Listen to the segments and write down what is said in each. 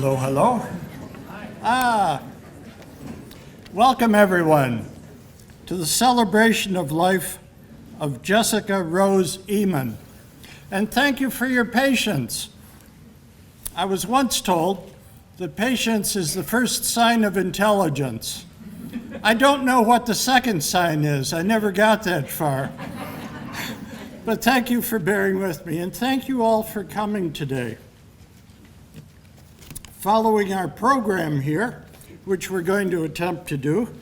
Hello, hello. Welcome everyone to the celebration of life of Jessica Rose Eaman. And thank you for your patience. I was once told that patience is the first sign of intelligence. I don't know what the second sign is. I never got that far. But thank you for bearing with me, and thank you all for coming today. Following our program here, which we're going to attempt to do,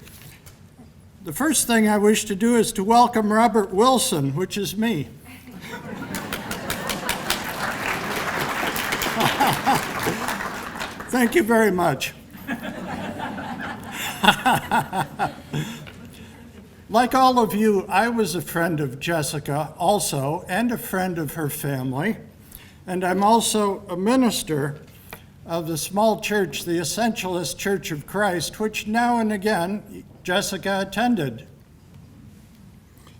the first thing I wish to do is to welcome Robert Wilson, which is me. Thank you very much. Like all of you, I was a friend of Jessica also, and a friend of her family, and I'm also a minister of the small church, the Essentialist Church of Christ, which now and again Jessica attended.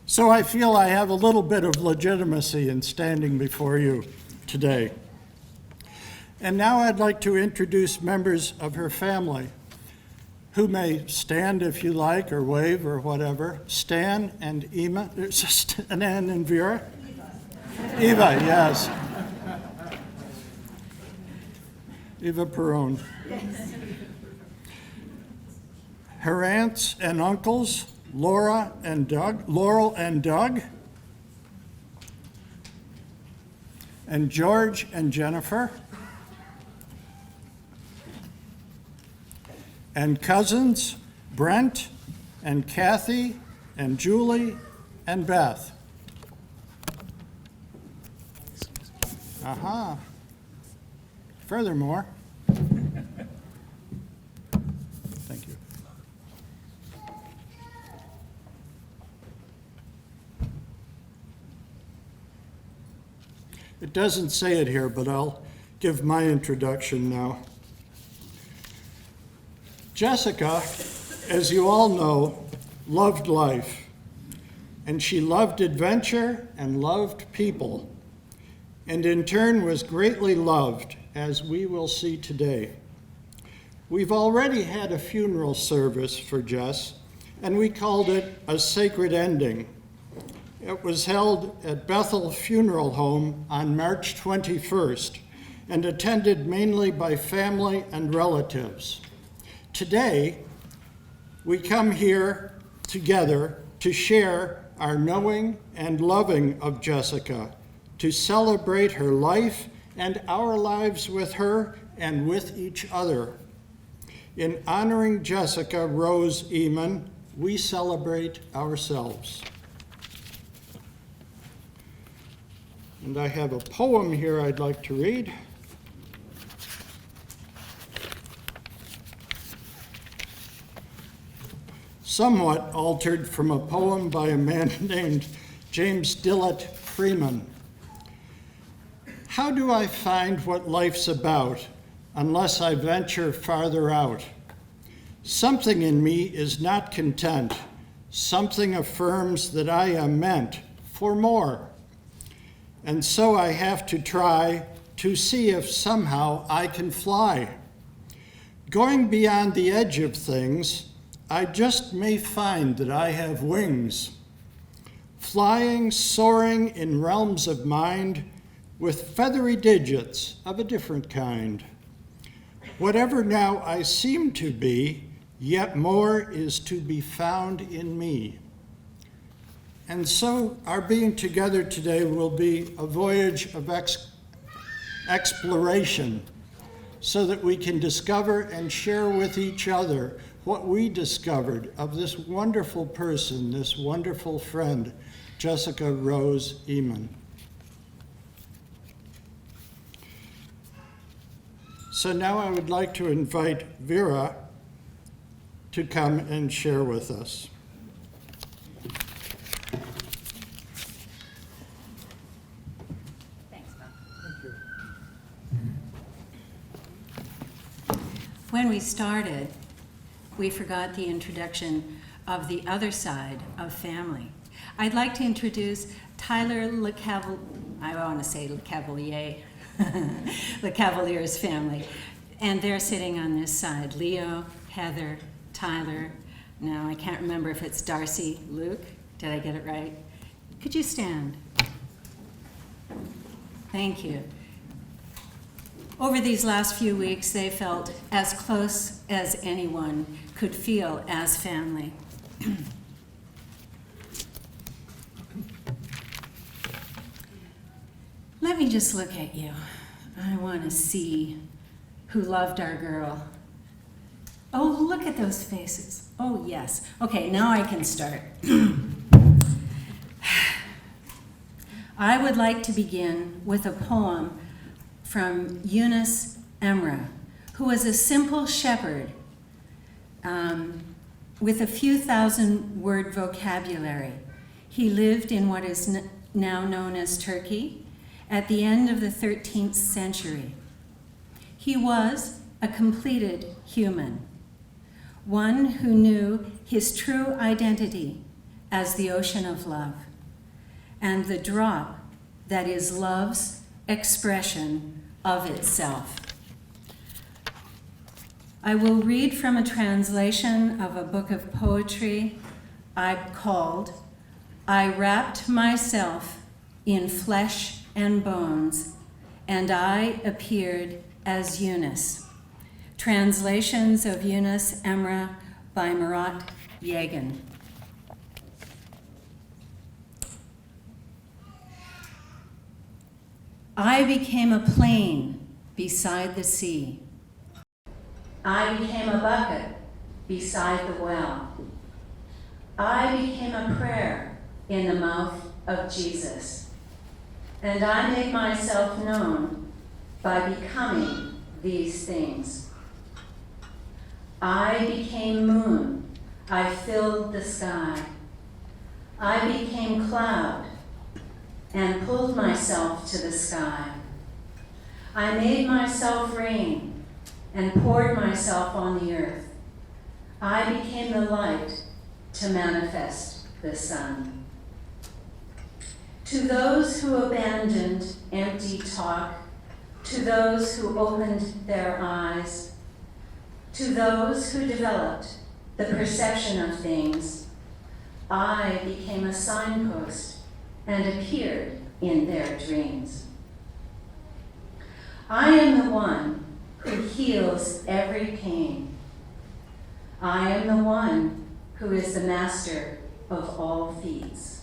So I feel I have a little bit of legitimacy in standing before you today. And now I'd like to introduce members of her family, who may stand if you like, or wave, or whatever. Stan and Eaman, Stan and Vera? Eva, yes. Eva Perone. Yes. Her aunts and uncles, Laurel and Doug, and George and Jennifer, and cousins, Brent and Kathy and Julie and Beth. Aha. Furthermore, thank you. It doesn't say it here, but I'll give my introduction now. Jessica, as you all know, loved life, and she loved adventure and loved people, and in turn was greatly loved, as we will see today. We've already had a funeral service for Jess, and we called it a sacred ending. It was held at Bethel Funeral Home on March 21st and attended mainly by family and relatives. Today, we come here together to share our knowing and loving of Jessica, to celebrate her life and our lives with her and with each other. In honoring Jessica Rose Eaman, we celebrate ourselves. And I have a poem here I'd like to read. Somewhat altered from a poem by a man named James Dillett Freeman. How do I find what life's about unless I venture farther out? Something in me is not content. Something affirms that I am meant for more. And so I have to try to see if somehow I can fly. Going beyond the edge of things, I just may find that I have wings. Flying, soaring in realms of mind, with feathery digits of a different kind. Whatever now I seem to be, yet more is to be found in me. And so our being together today will be a voyage of exploration, so that we can discover and share with each other what we discovered of this wonderful person, this wonderful friend, Jessica Rose Eaman. So now I would like to invite Vera to come and share with us. Thanks, Bob. Thank you. When we started, we forgot the introduction of the other side of family. I'd like to introduce Tyler I want to say Le Cavalier's family. And they're sitting on this side. Leo, Heather, Tyler. Now, I can't remember if it's Darcy, Luke. Did I get it right? Could you stand? Thank you. Over these last few weeks, they felt as close as anyone could feel as family. Let me just look at you. I want to see who loved our girl. Oh, look at those faces. Oh, yes. Okay, now I can start. I would like to begin with a poem from Eunice Emra, who was a simple shepherd with a few thousand-word vocabulary. He lived in what is now known as Turkey at the end of the 13th century. He was a completed human, one who knew his true identity as the ocean of love, and the drop that is love's expression of itself. I will read from a translation of a book of poetry called I Wrapped Myself in Flesh and Bones, and I Appeared as Eunice. Translations of Eunice Emra by Murat Yegan. I became a plane beside the sea. I became a bucket beside the well. I became a prayer in the mouth of Jesus. And I made myself known by becoming these things. I became moon. I filled the sky. I became cloud and pulled myself to the sky. I made myself rain and poured myself on the earth. I became the light to manifest the sun. To those who abandoned empty talk, to those who opened their eyes, to those who developed the perception of things, I became a signpost and appeared in their dreams. I am the one who heals every pain. I am the one who is the master of all feats.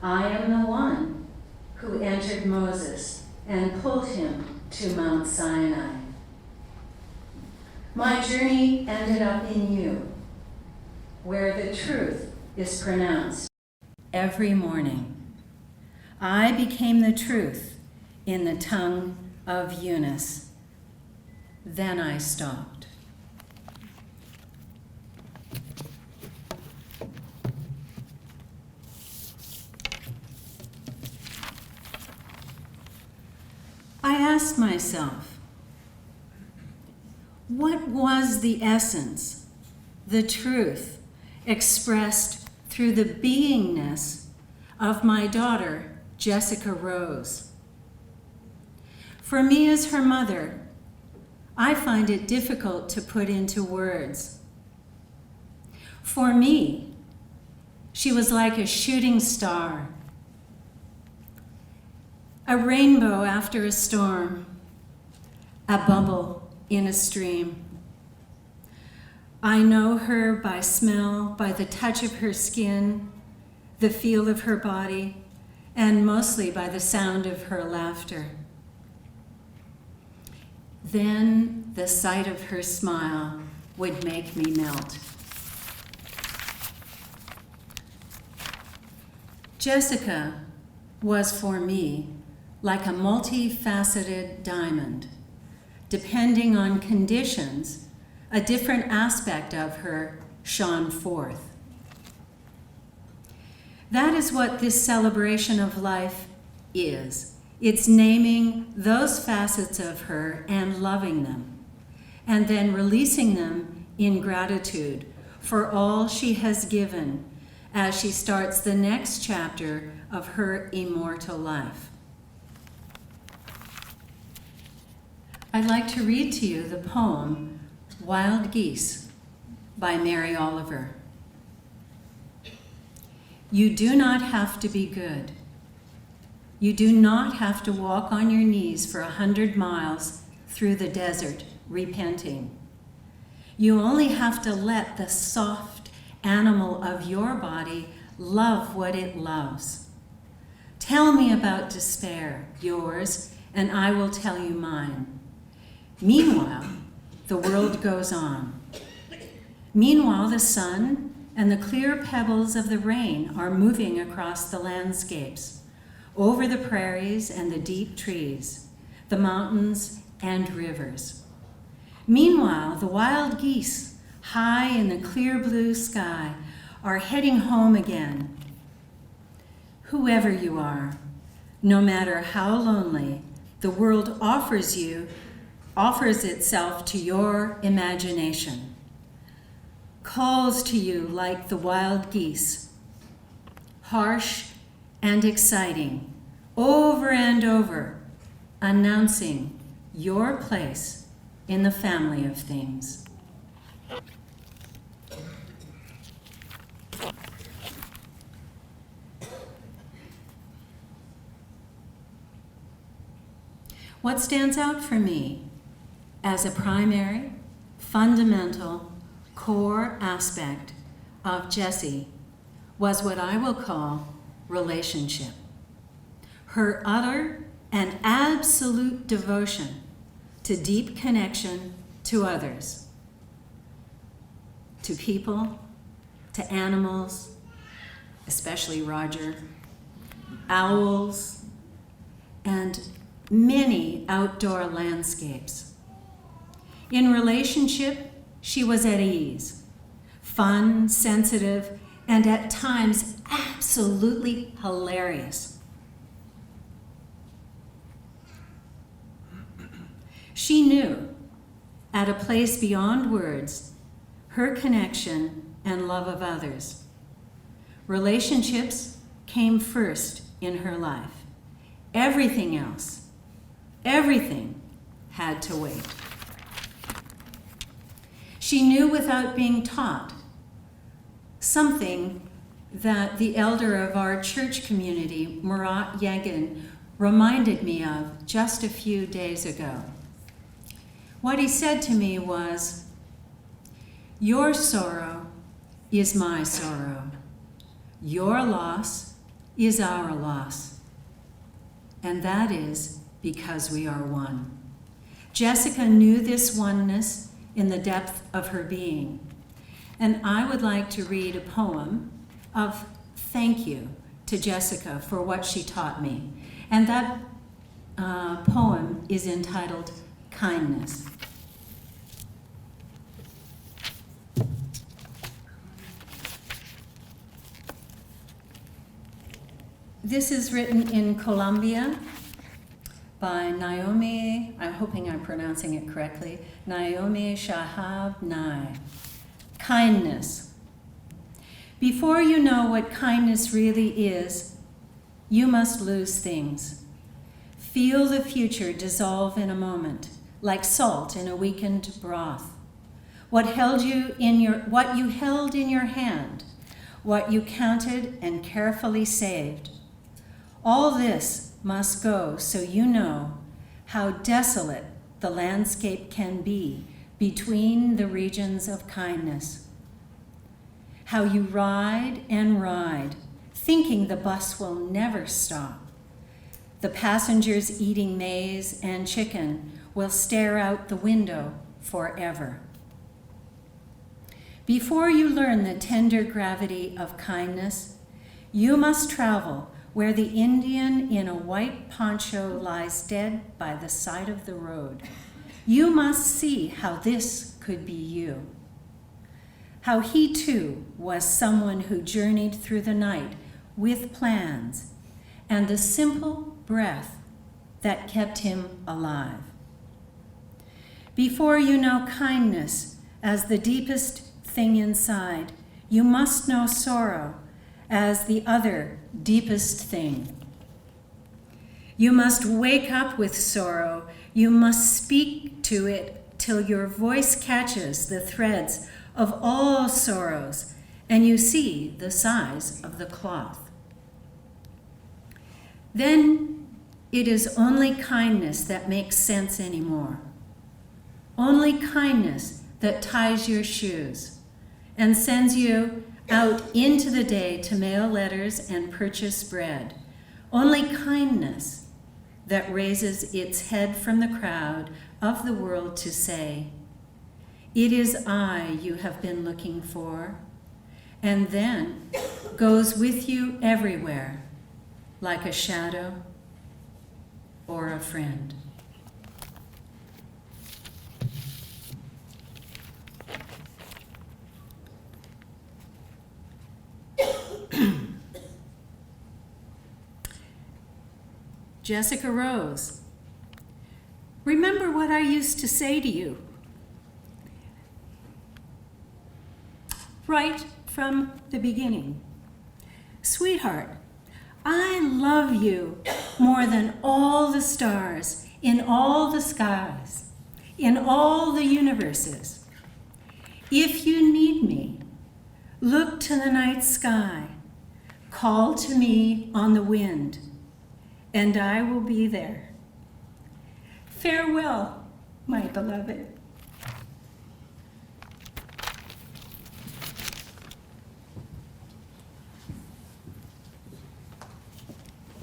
I am the one who entered Moses and pulled him to Mount Sinai. My journey ended up in you, where the truth is pronounced every morning. I became the truth in the tongue of Eunice. Then I stopped. I asked myself, what was the essence, the truth, expressed through the beingness of my daughter, Jessica Rose? For me as her mother, I find it difficult to put into words. For me, she was like a shooting star, a rainbow after a storm, a bubble in a stream. I know her by smell, by the touch of her skin, the feel of her body, and mostly by the sound of her laughter. Then the sight of her smile would make me melt. Jessica was for me like a multifaceted diamond. Depending on conditions, a different aspect of her shone forth. That is what this celebration of life is. It's naming those facets of her and loving them, and then releasing them in gratitude for all she has given as she starts the next chapter of her immortal life. I'd like to read to you the poem Wild Geese by Mary Oliver. You do not have to be good. You do not have to walk on your knees for 100 miles through the desert repenting. You only have to let the soft animal of your body love what it loves. Tell me about despair, yours, and I will tell you mine. Meanwhile, the world goes on. Meanwhile, the sun and the clear pebbles of the rain are moving across the landscapes, over the prairies and the deep trees, the mountains and rivers. Meanwhile, the wild geese, high in the clear blue sky, are heading home again. Whoever you are, no matter how lonely, the world offers itself to your imagination, calls to you like the wild geese, harsh and exciting, over and over, announcing your place in the family of things. What stands out for me as a primary, fundamental, core aspect of Jessie was what I will call relationship. Her utter and absolute devotion to deep connection to others, to people, to animals, especially Roger, owls, and many outdoor landscapes. In relationship, she was at ease, fun, sensitive, and at times absolutely hilarious. She knew, at a place beyond words, her connection and love of others. Relationships came first in her life. Everything else, everything had to wait. She knew without being taught, something that the elder of our church community, Murat Yegin, reminded me of just a few days ago. What he said to me was, "Your sorrow is my sorrow. Your loss is our loss. And that is because we are one." Jessica knew this oneness in the depth of her being. And I would like to read a poem of thank you to Jessica for what she taught me. And that poem is entitled Kindness. This is written in Colombia by Naomi, I'm hoping I'm pronouncing it correctly, Naomi Shahab Nye. Kindness. Before you know what kindness really is, you must lose things. Feel the future dissolve in a moment, like salt in a weakened broth. What you held in your hand, what you counted and carefully saved. All this must go so you know how desolate the landscape can be between the regions of kindness. How you ride and ride, thinking the bus will never stop. The passengers eating maize and chicken will stare out the window forever. Before you learn the tender gravity of kindness, you must travel where the Indian in a white poncho lies dead by the side of the road. You must see how this could be you. How he too was someone who journeyed through the night with plans and the simple breath that kept him alive. Before you know kindness as the deepest thing inside, you must know sorrow as the other deepest thing. You must wake up with sorrow, You must speak to it till your voice catches the threads of all sorrows and you see the size of the cloth. Then it is only kindness that makes sense anymore. Only kindness that ties your shoes and sends you out into the day to mail letters and purchase bread. Only kindness that raises its head from the crowd of the world to say, "It is I you have been looking for," and then goes with you everywhere like a shadow or a friend. Jessica Rose, remember what I used to say to you? Right from the beginning. Sweetheart, I love you more than all the stars in all the skies, in all the universes. If you need me, look to the night sky, call to me on the wind, and I will be there. Farewell, my beloved.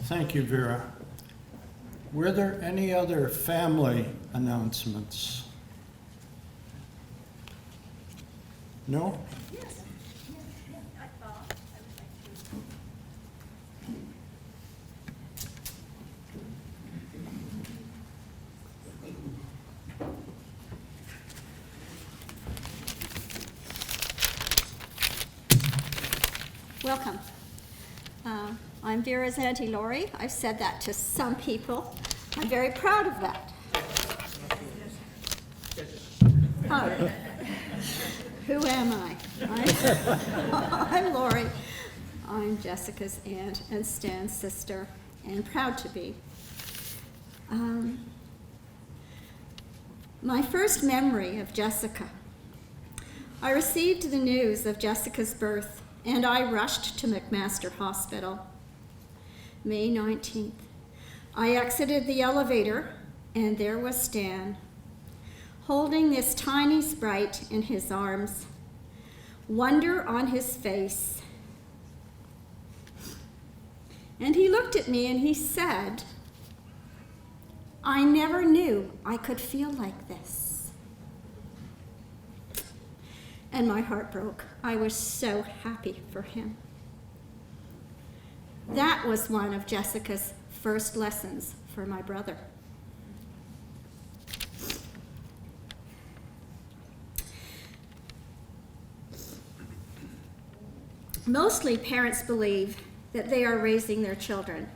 Thank you, Vera. Were there any other family announcements? No? Welcome. I'm Vera's Auntie Laurie. I've said that to some people. I'm very proud of that. Oh, who am I? I'm Laurie. I'm Jessica's aunt and Stan's sister, and proud to be. My first memory of Jessica. I received the news of Jessica's birth, and I rushed to McMaster Hospital. May 19th. I exited the elevator, and there was Stan, holding this tiny sprite in his arms, wonder on his face. And he looked at me and he said, "I never knew I could feel like this." And my heart broke. I was so happy for him. That was one of Jessica's first lessons for my brother. Mostly parents believe that they are raising their children.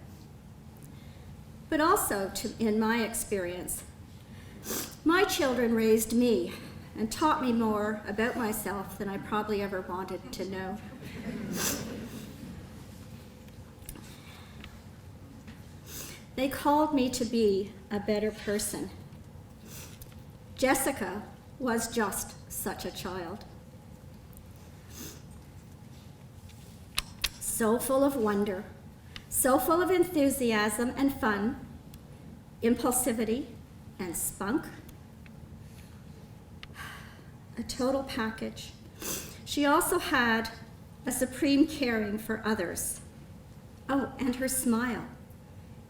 But also, in my experience, my children raised me and taught me more about myself than I probably ever wanted to know. They called me to be a better person. Jessica was just such a child. So full of wonder, so full of enthusiasm and fun, impulsivity and spunk. A total package. She also had a supreme caring for others. Oh, and her smile.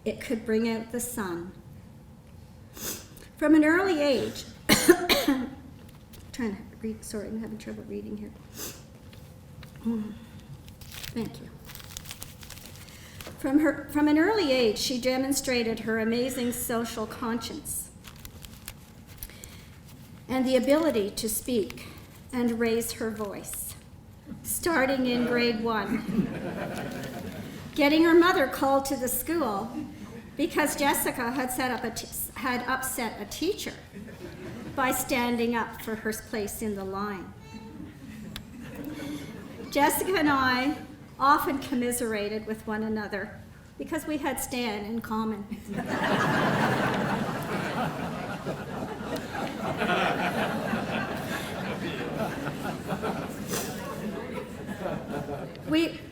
It could bring out the sun. From an early age, trying to read, sorry, I'm having trouble reading here. Thank you. From an early age, she demonstrated her amazing social conscience and the ability to speak and raise her voice, starting in grade 1. Getting her mother called to the school because Jessica had upset a teacher by standing up for her place in the line. Jessica and I often commiserated with one another because we had Stan in common.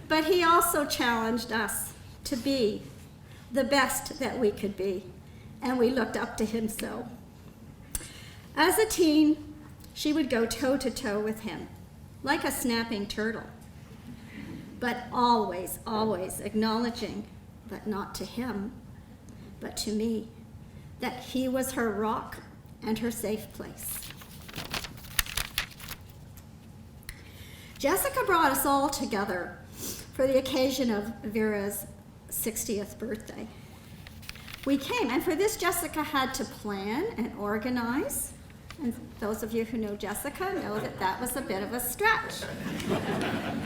But he also challenged us to be the best that we could be, and we looked up to him so. As a teen, she would go toe-to-toe with him, like a snapping turtle, but always, always acknowledging, but not to him, but to me, that he was her rock and her safe place. Jessica brought us all together for the occasion of Vera's 60th birthday. We came, and for this Jessica had to plan and organize, and those of you who know Jessica know that that was a bit of a stretch. And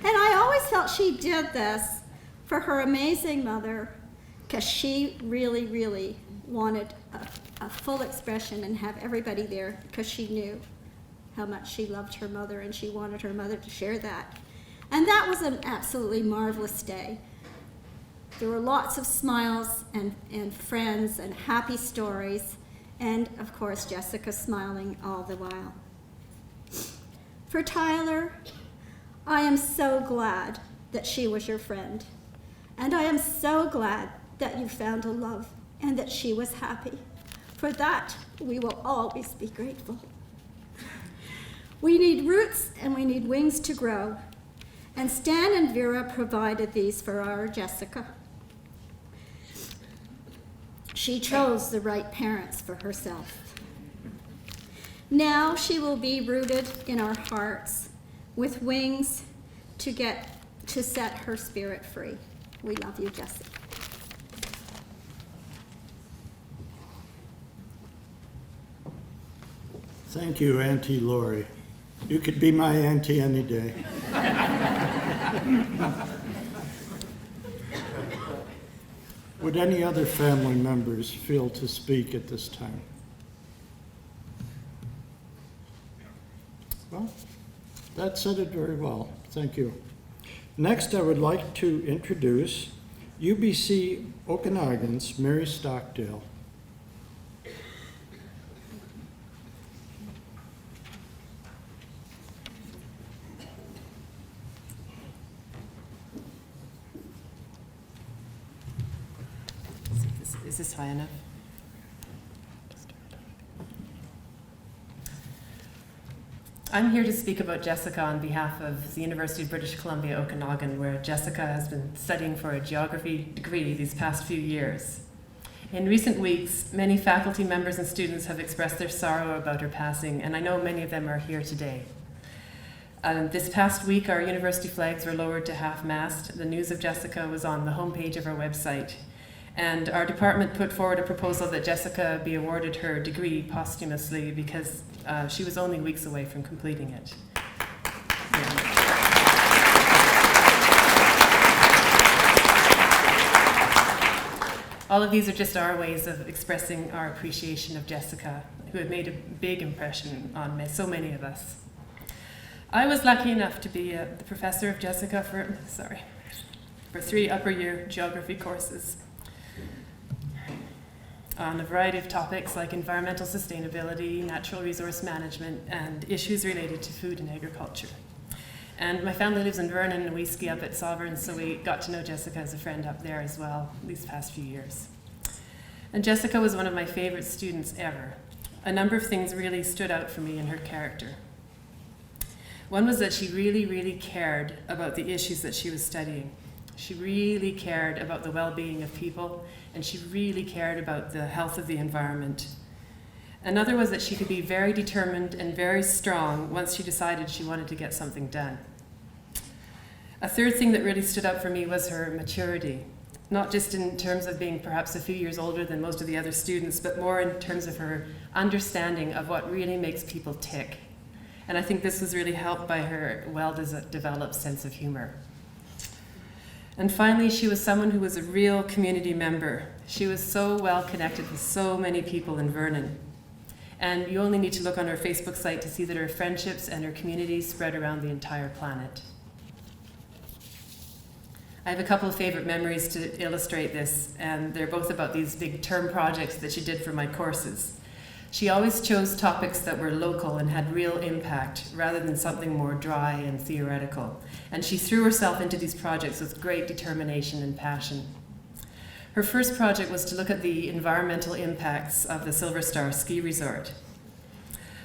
I always felt she did this for her amazing mother, because she really, really wanted a full expression and have everybody there, because she knew how much she loved her mother and she wanted her mother to share that. And that was an absolutely marvelous day. There were lots of smiles and friends and happy stories, and of course Jessica smiling all the while. For Tyler, I am so glad that she was your friend, and I am so glad that you found a love and that she was happy. For that, we will always be grateful. We need roots and we need wings to grow, and Stan and Vera provided these for our Jessica. She chose the right parents for herself. Now she will be rooted in our hearts with wings to set her spirit free. We love you, Jessica. Thank you, Auntie Lori. You could be my auntie any day. Would any other family members feel to speak at this time? Well, that said it very well. Thank you. Next, I would like to introduce UBC Okanagan's Mary Stockdale. Is this high enough? I'm here to speak about Jessica on behalf of the University of British Columbia, Okanagan, where Jessica has been studying for a geography degree these past few years. In recent weeks, many faculty members and students have expressed their sorrow about her passing, and I know many of them are here today. This past week, our university flags were lowered to half-mast. The news of Jessica was on the homepage of our website. And our department put forward a proposal that Jessica be awarded her degree posthumously because she was only weeks away from completing it. Yeah. All of these are just our ways of expressing our appreciation of Jessica, who had made a big impression on so many of us. I was lucky enough to be the professor of Jessica for 3 upper year geography courses on a variety of topics like environmental sustainability, natural resource management, and issues related to food and agriculture. And my family lives in Vernon, and we ski up at Sovereign, so we got to know Jessica as a friend up there as well these past few years. And Jessica was one of my favorite students ever. A number of things really stood out for me in her character. One was that she really, really cared about the issues that she was studying. She really cared about the well-being of people, and she really cared about the health of the environment. Another was that she could be very determined and very strong once she decided she wanted to get something done. A third thing that really stood out for me was her maturity, not just in terms of being perhaps a few years older than most of the other students, but more in terms of her understanding of what really makes people tick. And I think this was really helped by her well-developed sense of humor. And finally, she was someone who was a real community member. She was so well connected with so many people in Vernon. And you only need to look on her Facebook site to see that her friendships and her community spread around the entire planet. I have a couple of favorite memories to illustrate this, and they're both about these big term projects that she did for my courses. She always chose topics that were local and had real impact, rather than something more dry and theoretical. And she threw herself into these projects with great determination and passion. Her first project was to look at the environmental impacts of the Silver Star ski resort.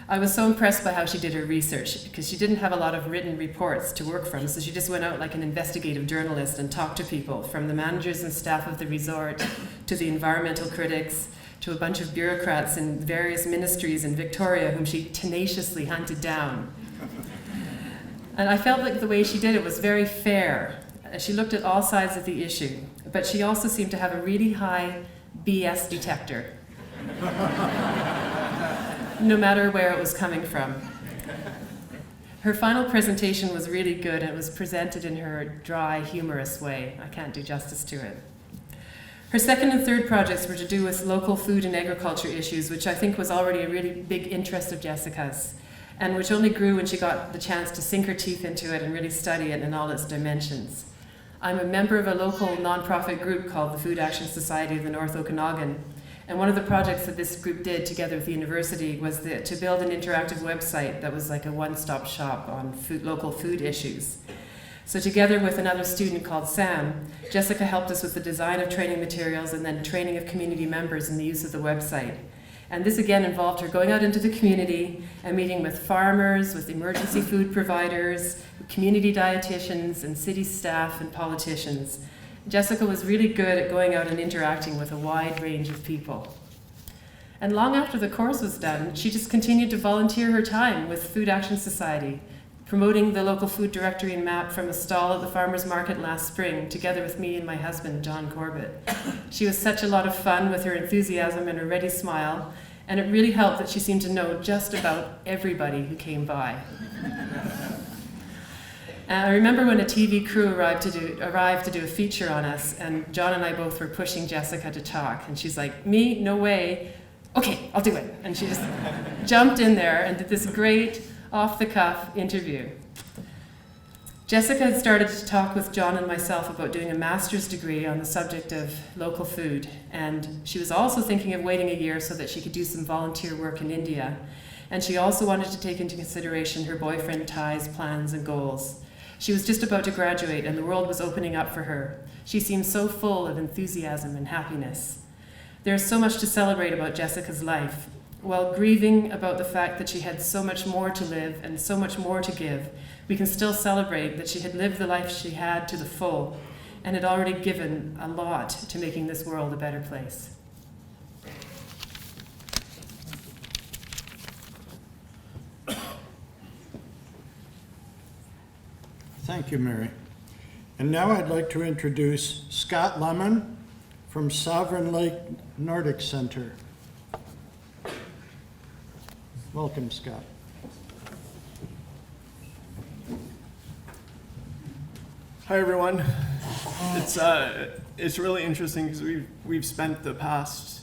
I was so impressed by how she did her research, because she didn't have a lot of written reports to work from, so she just went out like an investigative journalist and talked to people, from the managers and staff of the resort to the environmental critics, to a bunch of bureaucrats in various ministries in Victoria whom she tenaciously hunted down. And I felt like the way she did it was very fair. She looked at all sides of the issue, but she also seemed to have a really high BS detector, no matter where it was coming from. Her final presentation was really good, and it was presented in her dry, humorous way. I can't do justice to it. Her second and third projects were to do with local food and agriculture issues, which I think was already a really big interest of Jessica's, and which only grew when she got the chance to sink her teeth into it and really study it in all its dimensions. I'm a member of a local nonprofit group called the Food Action Society of the North Okanagan, and one of the projects that this group did together with the university was to build an interactive website that was like a one-stop shop on local food issues. So together with another student called Sam, Jessica helped us with the design of training materials and then training of community members in the use of the website. And this again involved her going out into the community and meeting with farmers, with emergency food providers, community dietitians, and city staff and politicians. Jessica was really good at going out and interacting with a wide range of people. And long after the course was done, she just continued to volunteer her time with Food Action Society, promoting the local food directory and map from a stall at the farmers market last spring, together with me and my husband, John Corbett. She was such a lot of fun with her enthusiasm and her ready smile, and it really helped that she seemed to know just about everybody who came by. I remember when a TV crew arrived to do a feature on us, and John and I both were pushing Jessica to talk, and she's like, "Me? No way. Okay, I'll do it." And she just jumped in there and did this great off-the-cuff interview. Jessica had started to talk with John and myself about doing a master's degree on the subject of local food, and she was also thinking of waiting a year so that she could do some volunteer work in India. And she also wanted to take into consideration her boyfriend Ty's plans and goals. She was just about to graduate, and the world was opening up for her. She seemed so full of enthusiasm and happiness. There's so much to celebrate about Jessica's life. While grieving about the fact that she had so much more to live and so much more to give, we can still celebrate that she had lived the life she had to the full and had already given a lot to making this world a better place. Thank you, Mary. And now I'd like to introduce Scott Lemon from Sovereign Lake Nordic Centre. Welcome, Scott. Hi, everyone. It's really interesting because we've spent the past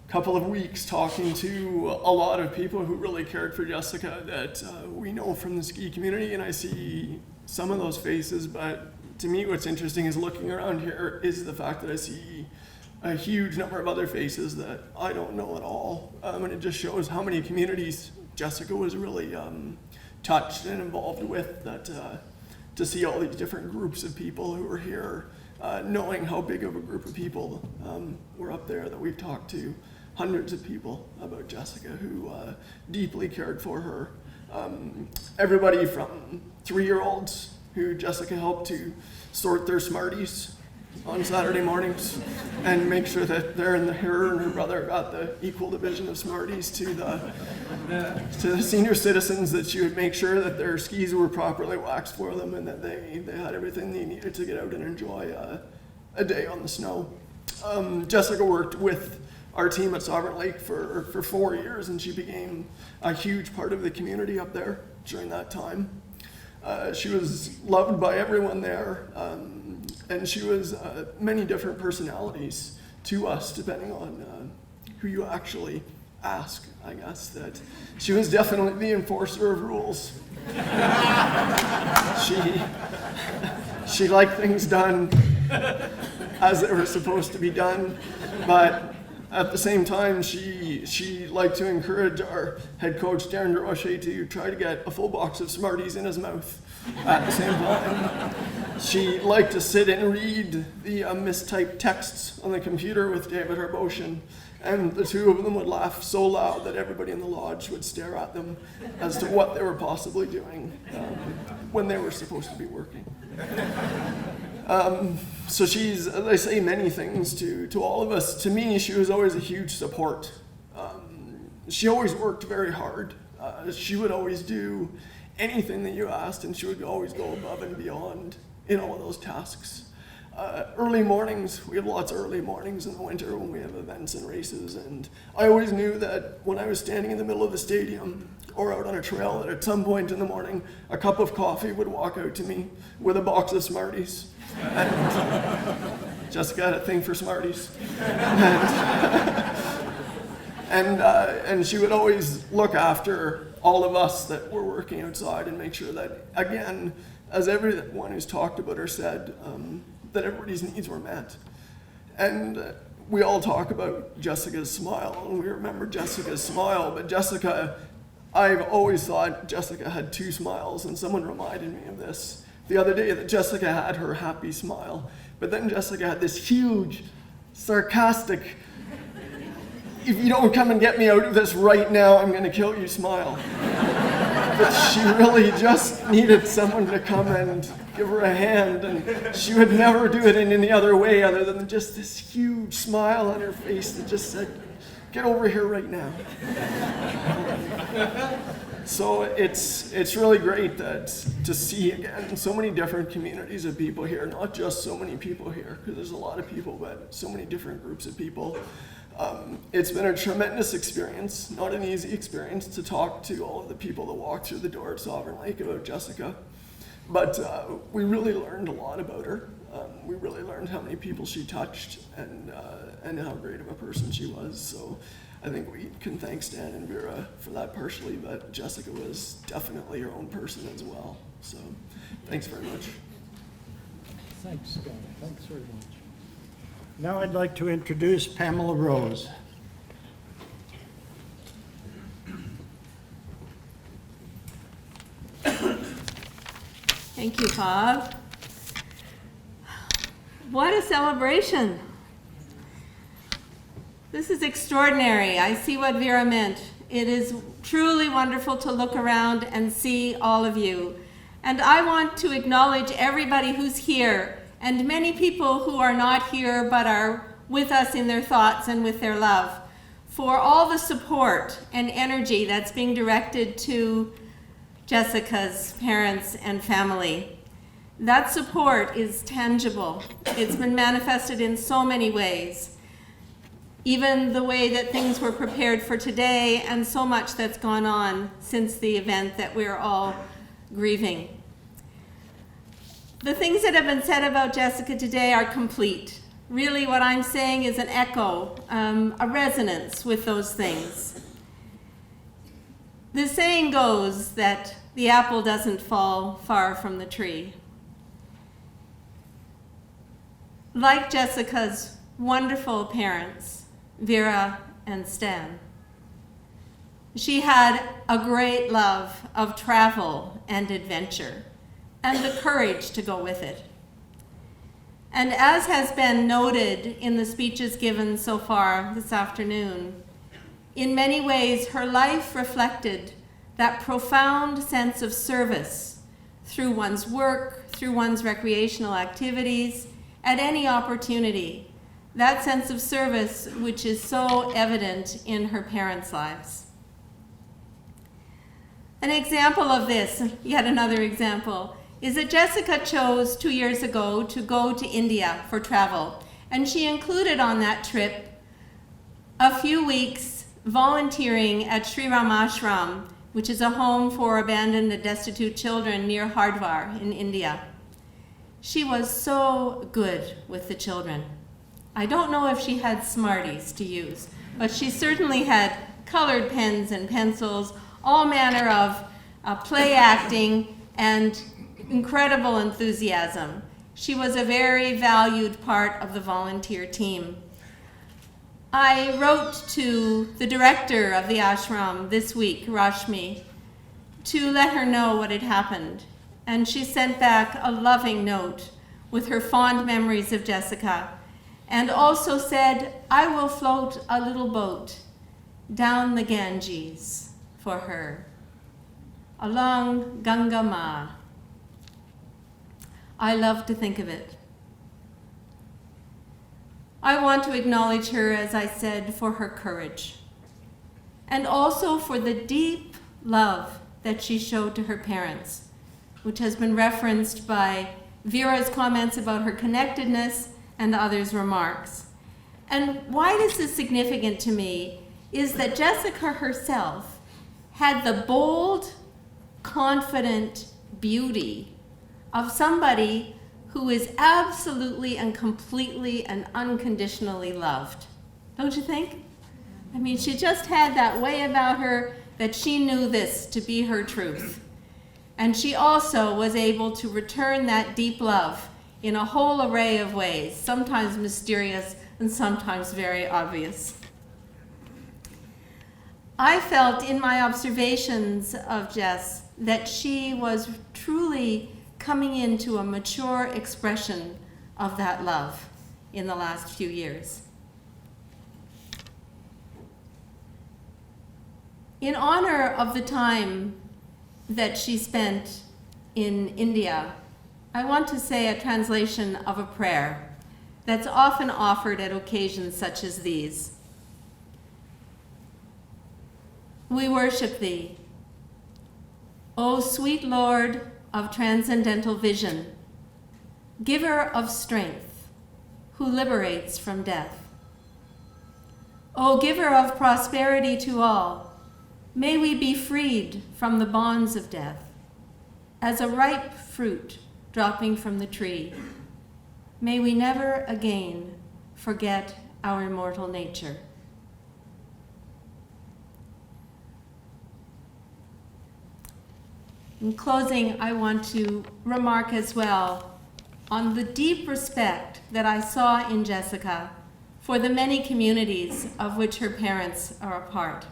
couple of weeks talking to a lot of people who really cared for Jessica that we know from the ski community, and I see some of those faces, but to me what's interesting is looking around here is the fact that I see a huge number of other faces that I don't know at all, and it just shows how many communities Jessica was really touched and involved with, that to see all these different groups of people who are here, knowing how big of a group of people were up there, that we've talked to hundreds of people about Jessica who deeply cared for her. Everybody from 3-year-olds who Jessica helped to sort their Smarties on Saturday mornings and make sure that her and her brother got the equal division of Smarties, to the senior citizens, that she would make sure that their skis were properly waxed for them and that they had everything they needed to get out and enjoy a day on the snow. Jessica worked with our team at Sovereign Lake for 4 years, and she became a huge part of the community up there during that time. She was loved by everyone there, and she was many different personalities to us, depending on who you actually ask, I guess. That she was definitely the enforcer of rules. She liked things done as they were supposed to be done, but at the same time, she liked to encourage our head coach, Darren DeRoche, to try to get a full box of Smarties in his mouth at the same time. She liked to sit and read the mistyped texts on the computer with David Herbosian, and the two of them would laugh so loud that everybody in the lodge would stare at them as to what they were possibly doing when they were supposed to be working. So she's, as I say, many things to all of us. To me, she was always a huge support. She always worked very hard. She would always do anything that you asked, and she would always go above and beyond in all of those tasks. Early mornings, we have lots of early mornings in the winter when we have events and races, and I always knew that when I was standing in the middle of the stadium or out on a trail, that at some point in the morning, a cup of coffee would walk out to me with a box of Smarties. And Jessica had a thing for Smarties. And she would always look after all of us that were working outside and make sure that, again, as everyone who's talked about her said, that everybody's needs were met. And we all talk about Jessica's smile, and we remember Jessica's smile, but I've always thought Jessica had two smiles, and someone reminded me of this the other day, that Jessica had her happy smile, but then Jessica had this huge, sarcastic, if you don't come and get me out of this right now, I'm gonna kill you smile. But she really just needed someone to come and give her a hand, and she would never do it in any other way other than just this huge smile on her face that just said, get over here right now. So it's really great to see, again, so many different communities of people here, not just so many people here, because there's a lot of people, but so many different groups of people. It's been a tremendous experience, not an easy experience, to talk to all of the people that walked through the door at Sovereign Lake about Jessica. But we really learned a lot about her. We really learned how many people she touched and how great of a person she was. So I think we can thank Stan and Vera for that partially, but Jessica was definitely her own person as well. So thanks very much. Thanks, Scott. Thanks very much. Now I'd like to introduce Pamela Rose. Thank you, Bob. What a celebration. This is extraordinary. I see what Vera meant. It is truly wonderful to look around and see all of you. And I want to acknowledge everybody who's here and many people who are not here but are with us in their thoughts and with their love for all the support and energy that's being directed to Jessica's parents and family. That support is tangible. It's been manifested in so many ways. Even the way that things were prepared for today, and so much that's gone on since the event that we're all grieving. The things that have been said about Jessica today are complete. Really, what I'm saying is an echo, a resonance with those things. The saying goes that the apple doesn't fall far from the tree. Like Jessica's wonderful parents, Vera and Stan, she had a great love of travel and adventure, and the courage to go with it. And as has been noted in the speeches given so far this afternoon, in many ways her life reflected that profound sense of service through one's work, through one's recreational activities, at any opportunity. That sense of service which is so evident in her parents' lives. An example of this, yet another example, is that Jessica chose 2 years ago to go to India for travel, and she included on that trip a few weeks volunteering at Sri Ram Ashram, which is a home for abandoned and destitute children near Hardwar in India. She was so good with the children. I don't know if she had Smarties to use, but she certainly had colored pens and pencils, all manner of play acting, and incredible enthusiasm. She was a very valued part of the volunteer team. I wrote to the director of the ashram this week, Rashmi, to let her know what had happened. And she sent back a loving note with her fond memories of Jessica, and also said, I will float a little boat down the Ganges for her, along Ganga Ma. I love to think of it. I want to acknowledge her, as I said, for her courage, and also for the deep love that she showed to her parents, which has been referenced by Vera's comments about her connectedness and others' remarks. And why this is significant to me is that Jessica herself had the bold, confident beauty of somebody who is absolutely and completely and unconditionally loved. Don't you think? I mean, she just had that way about her that she knew this to be her truth. And she also was able to return that deep love in a whole array of ways, sometimes mysterious and sometimes very obvious. I felt in my observations of Jess that she was truly coming into a mature expression of that love in the last few years. In honor of the time that she spent in India, I want to say a translation of a prayer that's often offered at occasions such as these. We worship thee, O sweet Lord of transcendental vision, giver of strength, who liberates from death. O giver of prosperity to all, may we be freed from the bonds of death. As a ripe fruit dropping from the tree, may we never again forget our immortal nature. In closing, I want to remark as well on the deep respect that I saw in Jessica for the many communities of which her parents are a part.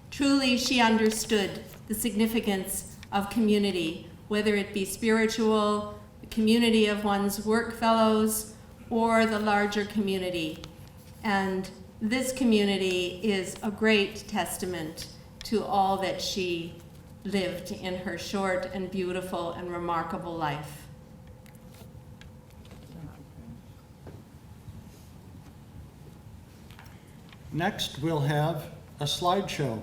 Truly, she understood the significance of community, whether it be spiritual, the community of one's work fellows, or the larger community. And this community is a great testament to all that she lived in her short and beautiful and remarkable life. Next, we'll have a slideshow.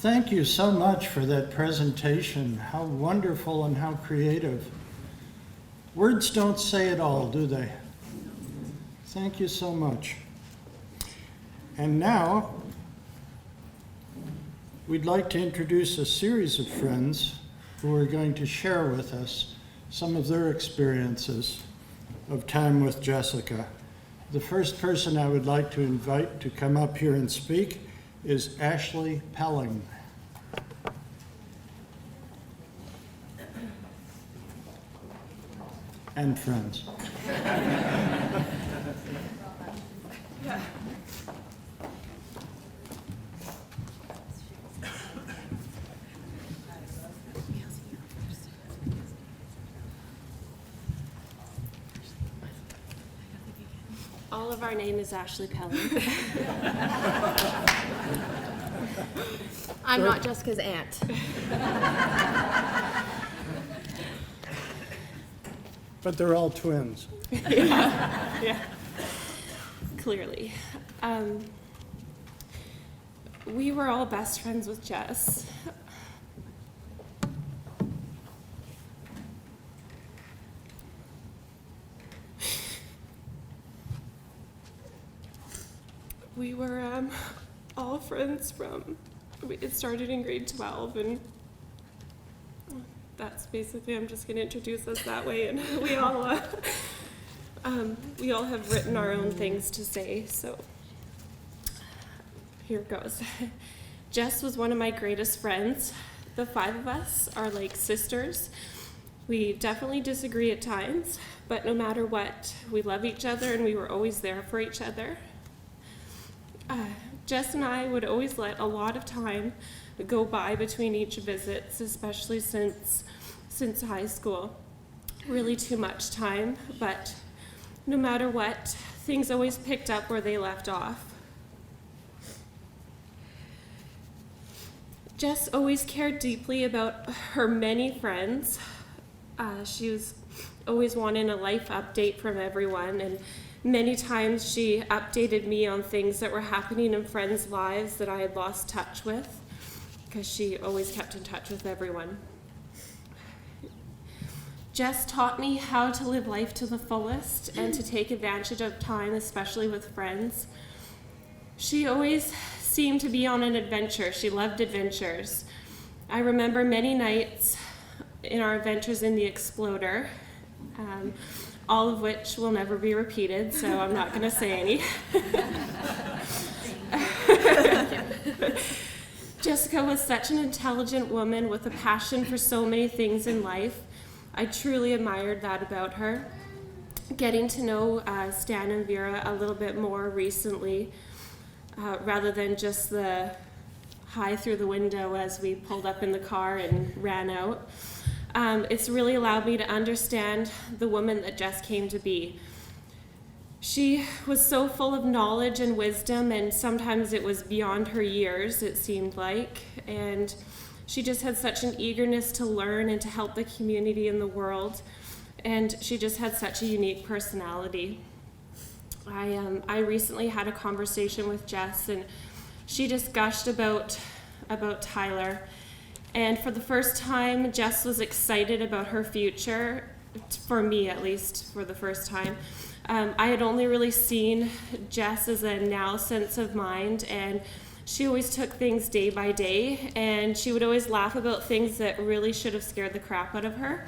Thank you so much for that presentation. How wonderful and how creative. Words don't say it all, do they? Thank you so much. And now, we'd like to introduce a series of friends who are going to share with us some of their experiences of time with Jessica. The first person I would like to invite to come up here and speak is Ashley Pelling. And friends. All of our name is Ashley Pelling. I'm not Jessica's aunt. But they're all twins. Yeah. Clearly. We were all best friends with Jess. We were all friends from, it started in grade 12, and that's basically, I'm just going to introduce us that way, and we all have written our own things to say, so here goes. Jess was one of my greatest friends. The 5 of us are like sisters. We definitely disagree at times, but no matter what, we love each other and we were always there for each other. Jess and I would always let a lot of time go by between each visits, especially since high school. Really too much time, but no matter what, things always picked up where they left off. Jess always cared deeply about her many friends. She was always wanting a life update from everyone, and many times she updated me on things that were happening in friends' lives that I had lost touch with, because she always kept in touch with everyone. Jess taught me how to live life to the fullest and to take advantage of time, especially with friends. She always seemed to be on an adventure. She loved adventures. I remember many nights in our adventures in the Exploder, all of which will never be repeated, so I'm not going to say any. Jessica was such an intelligent woman with a passion for so many things in life. I truly admired that about her. Getting to know Stan and Vera a little bit more recently, rather than just the hi through the window as we pulled up in the car and ran out. It's really allowed me to understand the woman that Jess came to be. She was so full of knowledge and wisdom, and sometimes it was beyond her years, it seemed like, and she just had such an eagerness to learn and to help the community and the world, and she just had such a unique personality. I recently had a conversation with Jess, and she just gushed about Tyler. And for the first time, Jess was excited about her future, for me at least, for the first time. I had only really seen Jess as a now sense of mind, and she always took things day by day, and she would always laugh about things that really should have scared the crap out of her.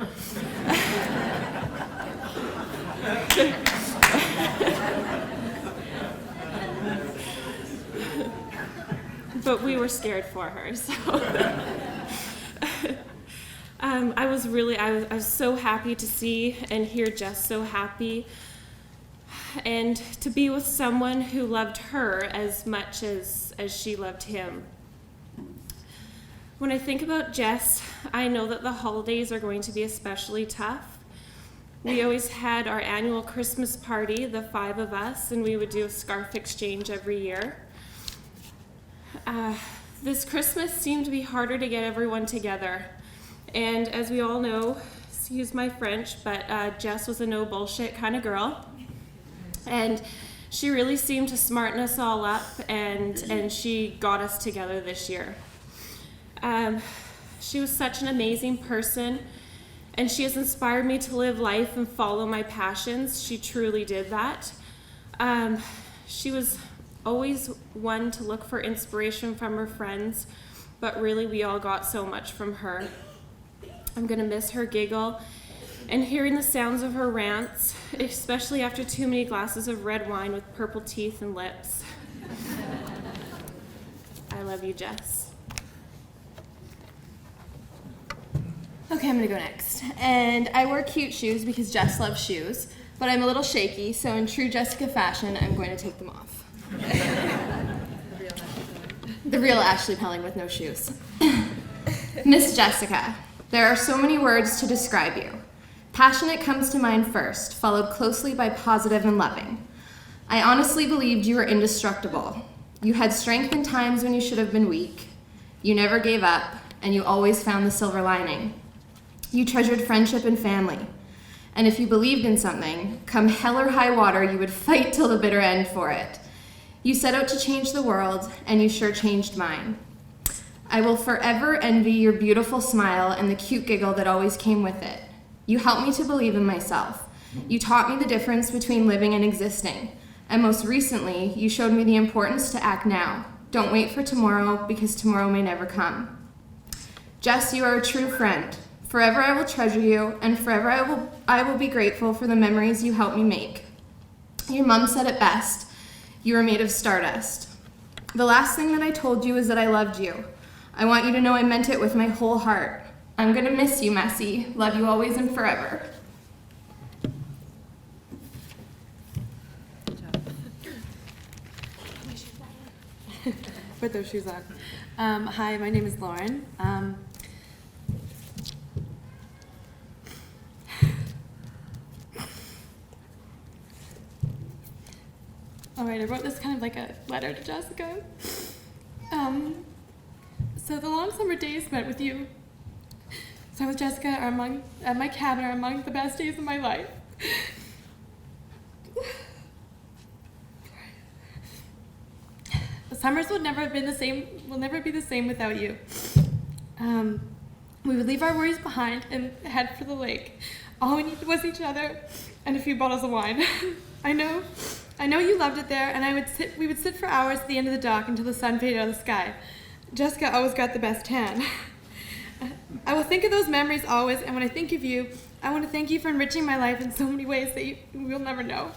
But we were scared for her, so. I was so happy to see and hear Jess so happy, and to be with someone who loved her as much as she loved him. When I think about Jess, I know that the holidays are going to be especially tough. We always had our annual Christmas party, the 5 of us, and we would do a scarf exchange every year. This Christmas seemed to be harder to get everyone together. And as we all know, excuse my French, but Jess was a no bullshit kind of girl. And she really seemed to smarten us all up, and she got us together this year. She was such an amazing person, and she has inspired me to live life and follow my passions. She truly did that. She was always one to look for inspiration from her friends, but really we all got so much from her. I'm gonna miss her giggle and hearing the sounds of her rants, especially after too many glasses of red wine with purple teeth and lips. I love you, Jess. Okay, I'm gonna go next. And I wear cute shoes because Jess loves shoes, but I'm a little shaky, so in true Jessica fashion, I'm going to take them off. The real Ashley Pelling with no shoes. Miss Jessica, there are so many words to describe you. Passionate comes to mind first, followed closely by positive and loving. I honestly believed you were indestructible. You had strength in times when you should have been weak. You never gave up, and you always found the silver lining. You treasured friendship and family. And if you believed in something, come hell or high water, you would fight till the bitter end for it. You set out to change the world, and you sure changed mine. I will forever envy your beautiful smile and the cute giggle that always came with it. You helped me to believe in myself. You taught me the difference between living and existing. And most recently, you showed me the importance to act now. Don't wait for tomorrow, because tomorrow may never come. Jess, you are a true friend. Forever I will treasure you, and forever I will be grateful for the memories you helped me make. Your mom said it best. You were made of stardust. The last thing that I told you is that I loved you. I want you to know I meant it with my whole heart. I'm gonna miss you, Messy. Love you always and forever. Put those shoes on. Hi, my name is Lauren. All right, I wrote this kind of like a letter to Jessica. So the long summer days spent with you, so with Jessica, at my cabin are among the best days of my life. The summers will never be the same without you. We would leave our worries behind and head for the lake. All we needed was each other and a few bottles of wine. I know you loved it there, and we would sit for hours at the end of the dock until the sun faded out of the sky. Jessica always got the best tan. I will think of those memories always, and when I think of you, I want to thank you for enriching my life in so many ways that you'll never know.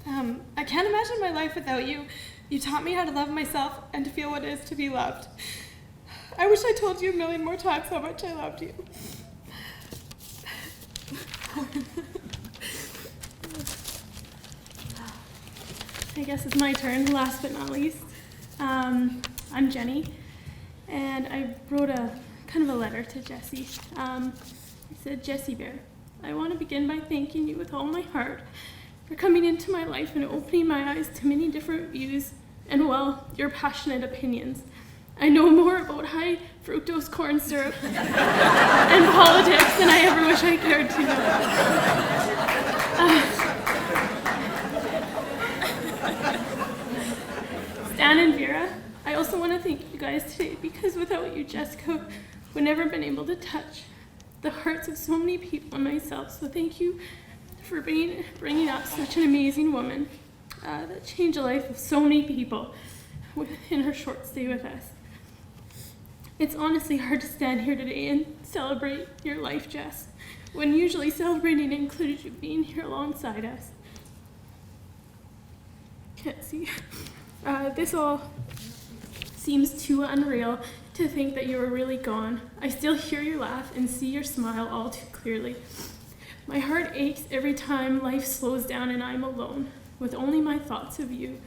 I can't imagine my life without you. You taught me how to love myself and to feel what it is to be loved. I wish I told you a million more times how much I loved you. I guess it's my turn, last but not least. I'm Jenny, and I wrote a kind of a letter to Jessie. I said, Jessie Bear, I want to begin by thanking you with all my heart for coming into my life and opening my eyes to many different views and, well, your passionate opinions. I know more about high fructose corn syrup and politics than I ever wish I cared to know. Stan and Vera, I also want to thank you guys today, because without you, Jessica would never have been able to touch the hearts of so many people and myself. So thank you for bringing up such an amazing woman that changed the life of so many people in her short stay with us. It's honestly hard to stand here today and celebrate your life, Jess, when usually celebrating included you being here alongside us. Can't see. This all seems too unreal to think that you were really gone. I still hear your laugh and see your smile all too clearly. My heart aches every time life slows down and I'm alone, with only my thoughts of you.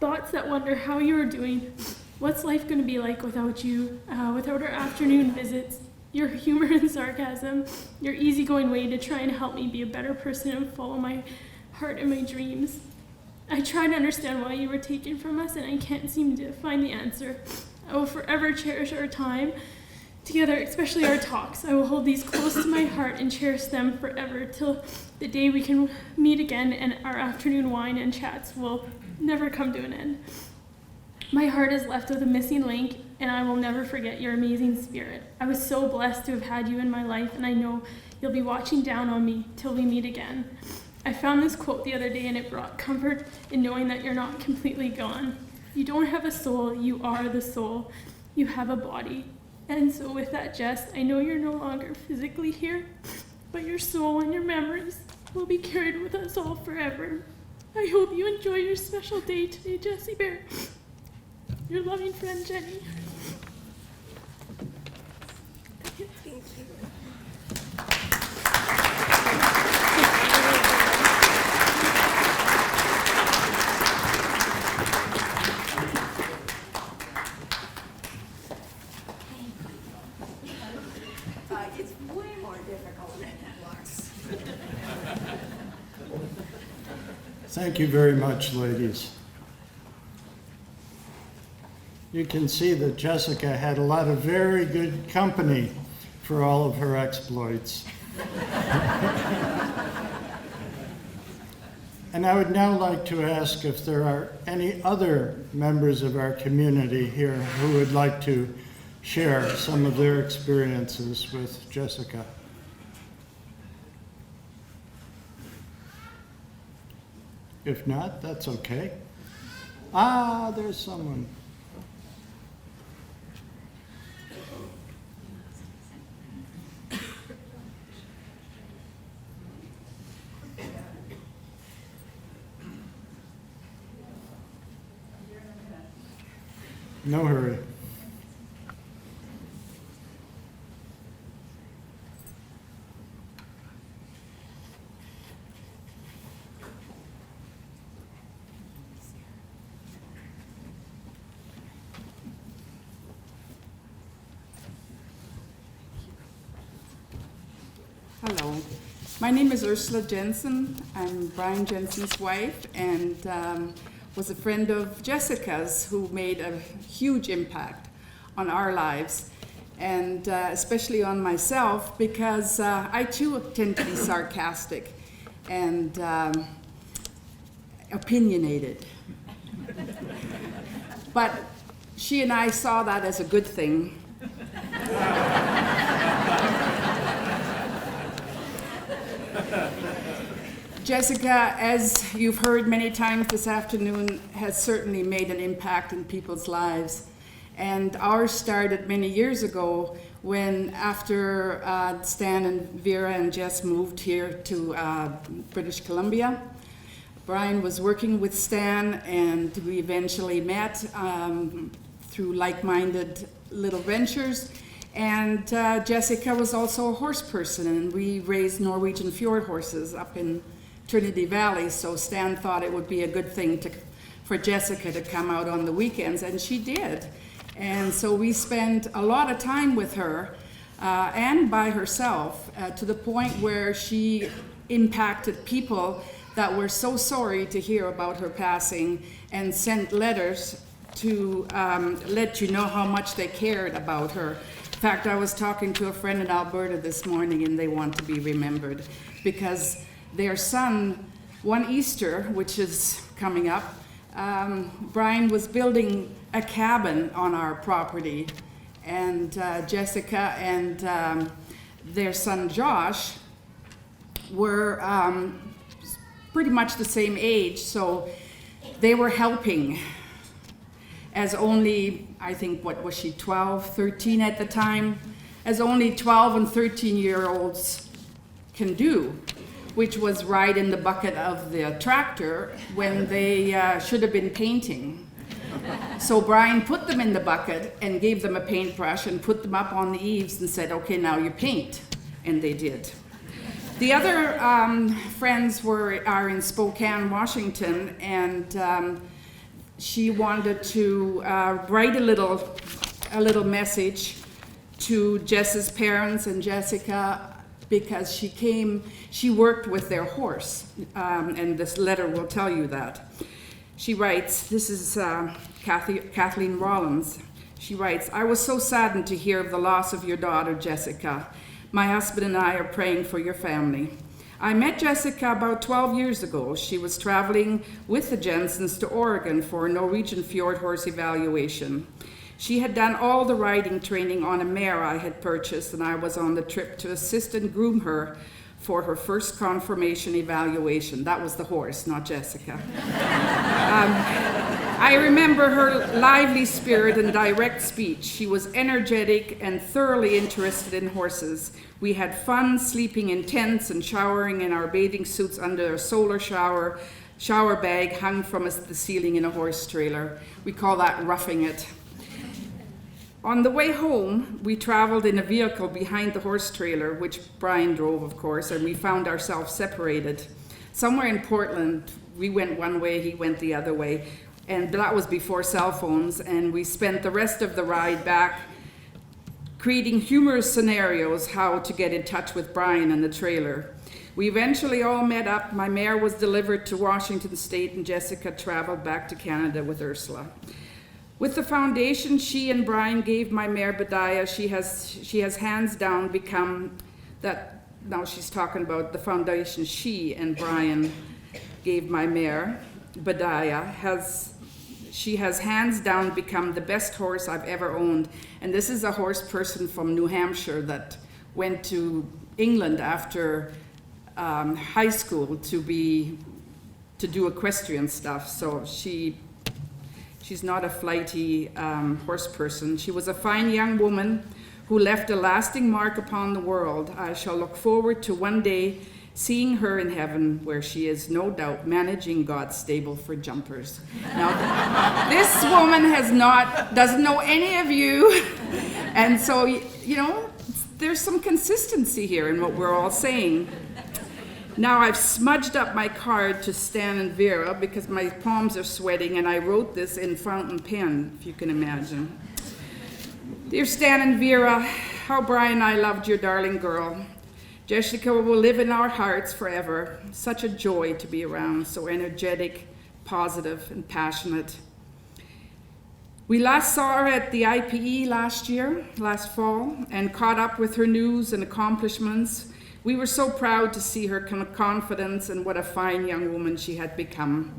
Thoughts that wonder how you are doing. What's life going to be like without you, without our afternoon visits, your humor and sarcasm, your easygoing way to try and help me be a better person and follow my heart and my dreams. I try to understand why you were taken from us, and I can't seem to find the answer. I will forever cherish our time together, especially our talks. I will hold these close to my heart and cherish them forever till the day we can meet again and our afternoon wine and chats will never come to an end. My heart is left with a missing link, and I will never forget your amazing spirit. I was so blessed to have had you in my life, and I know you'll be watching down on me till we meet again. I found this quote the other day and it brought comfort in knowing that you're not completely gone. You don't have a soul, you are the soul. You have a body. And so with that, Jess, I know you're no longer physically here, but your soul and your memories will be carried with us all forever. I hope you enjoy your special day today, Jessie Bear. Your loving friend, Jenny. It's way more difficult than it looks. Thank you very much, ladies. You can see that Jessica had a lot of very good company for all of her exploits. And I would now like to ask if there are any other members of our community here who would like to share some of their experiences with Jessica. If not, that's okay. Ah, there's someone. No hurry. Hello, my name is Ursula Jensen. I'm Brian Jensen's wife and was a friend of Jessica's who made a huge impact on our lives and especially on myself because I too tend to be sarcastic and opinionated. But she and I saw that as a good thing. Jessica, as you've heard many times this afternoon, has certainly made an impact in people's lives. And ours started many years ago when after Stan and Vera and Jess moved here to British Columbia. Brian was working with Stan and we eventually met through like-minded little ventures. And Jessica was also a horse person and we raised Norwegian fjord horses up in Trinity Valley, so Stan thought it would be a good thing for Jessica to come out on the weekends, and she did. And so we spent a lot of time with her and by herself to the point where she impacted people that were so sorry to hear about her passing and sent letters to let you know how much they cared about her. In fact, I was talking to a friend in Alberta this morning and they want to be remembered because their son, one Easter, which is coming up, Brian was building a cabin on our property, and Jessica and their son Josh were pretty much the same age, so they were helping as only, I think, what was she, 12, 13 at the time, as only 12 and 13-year-olds can do, which was right in the bucket of the tractor when they should have been painting. So Brian put them in the bucket and gave them a paintbrush and put them up on the eaves and said, okay, now you paint. And they did. The other friends are in Spokane, Washington, and she wanted to write a little message to Jess's parents and Jessica because she worked with their horse, and this letter will tell you that. She writes, this is Kathleen Rollins. She writes, I was so saddened to hear of the loss of your daughter, Jessica. My husband and I are praying for your family. I met Jessica about 12 years ago. She was traveling with the Jensens to Oregon for a Norwegian fjord horse evaluation. She had done all the riding training on a mare I had purchased, and I was on the trip to assist and groom her for her first confirmation evaluation. That was the horse, not Jessica. I remember her lively spirit and direct speech. She was energetic and thoroughly interested in horses. We had fun sleeping in tents and showering in our bathing suits under a solar shower bag hung from the ceiling in a horse trailer. We call that roughing it. On the way home, we traveled in a vehicle behind the horse trailer, which Brian drove, of course, and we found ourselves separated. Somewhere in Portland, we went one way, he went the other way, and that was before cell phones, and we spent the rest of the ride back creating humorous scenarios how to get in touch with Brian and the trailer. We eventually all met up. My mare was delivered to Washington State, and Jessica traveled back to Canada with Ursula. With the foundation she and Brian gave my mare Badiah, she has hands down become that. Now she's talking about the foundation she and Brian gave my mare Badiah. She has hands down become the best horse I've ever owned. And this is a horse person from New Hampshire that went to England after high school to do equestrian stuff. So she's not a flighty horse person. She was a fine young woman who left a lasting mark upon the world. I shall look forward to one day seeing her in heaven, where she is no doubt managing God's stable for jumpers. Now, this woman doesn't know any of you, and so, there's some consistency here in what we're all saying. Now I've smudged up my card to Stan and Vera because my palms are sweating, and I wrote this in fountain pen, if you can imagine. Dear Stan and Vera, how Brian and I loved your darling girl. Jessica will live in our hearts forever. Such a joy to be around, so energetic, positive, and passionate. We last saw her at the IPE last fall, and caught up with her news and accomplishments. We were so proud to see her confidence and what a fine young woman she had become.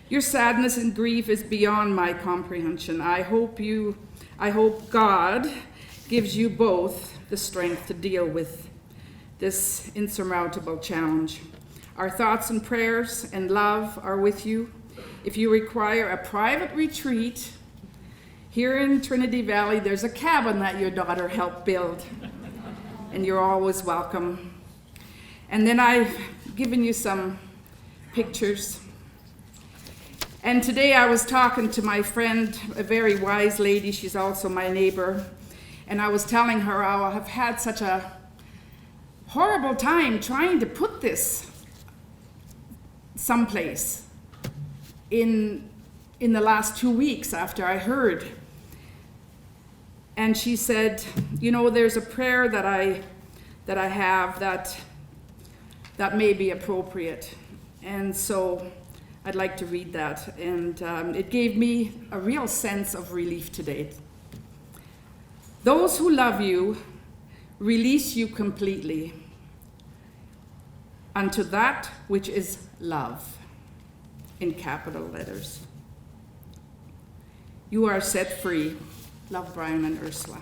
Your sadness and grief is beyond my comprehension. I hope God gives you both the strength to deal with this insurmountable challenge. Our thoughts and prayers and love are with you. If you require a private retreat, here in Trinity Valley, there's a cabin that your daughter helped build, and you're always welcome. And then I've given you some pictures. And today I was talking to my friend, a very wise lady, she's also my neighbor, and I was telling her how I have had such a horrible time trying to put this someplace in the last 2 weeks after I heard. And she said, there's a prayer that I have that may be appropriate. And so I'd like to read that. And it gave me a real sense of relief today. Those who love you release you completely unto that which is love, in capital letters. You are set free. Love, Brian and Ursula.